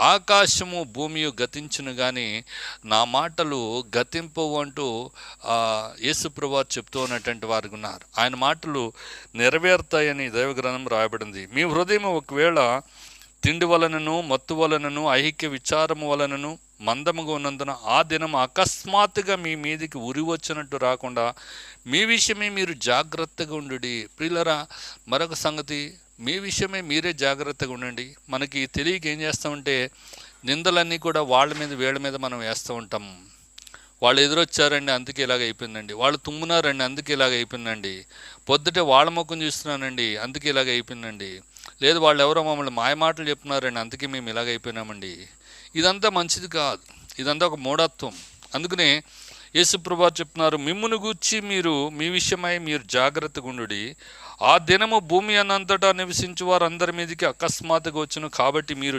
ఆకాశము భూమియు గతించును కానీ నా మాటలు గతింపవు అంటూ యేసుప్రభువు చెప్తూ ఉన్నటువంటి వారు ఉన్నారు. ఆయన మాటలు నెరవేరుతాయని దైవగ్రంథం రాయబడింది. మీ హృదయం ఒకవేళ తిండి వలనను, మత్తు వలనను, ఐహిక్య విచారము వలనను మందముగా ఉన్నందున ఆ దినం అకస్మాత్తుగా మీ మీదికి ఉరి వచ్చినట్టు రాకుండా మీ విషయమే మీరు జాగ్రత్తగా ఉండుడి. ప్రియులరా, మరొక సంగతి, మీ విషయమే మీరే జాగ్రత్తగా ఉండండి. మనకి తెలియక ఏం చేస్తామంటే నిందలన్నీ కూడా వాళ్ళ మీద వీళ్ళ మీద మనం వేస్తూ ఉంటాం. వాళ్ళు ఎదురొచ్చారండి అందుకే ఇలాగ అయిపోయిందండి, వాళ్ళు తుమ్మునారండి అందుకే ఇలాగ అయిపోయిందండి, పొద్దుటే వాళ్ళ ముఖం చూస్తున్నానండి అందుకే ఇలాగ అయిపోయిందండి, లేదు వాళ్ళు ఎవరో మమ్మల్ని మాయమాటలు చెప్తున్నారండి అందుకే మేము ఇలాగ అయిపోయినామండి. ఇదంతా మంచిది కాదు, ఇదంతా ఒక మూఢత్వం. అందుకనే యేసుప్రభువు చెప్తున్నారు, మిమ్మును గూర్చి మీరు మీ విషయమై మీరు జాగ్రత్తగా ఉండుడి. ఆ దినము భూమి అన్నంతటా నివసించు వారు అందరి మీదకి అకస్మాత్తుగా వచ్చును. కాబట్టి మీరు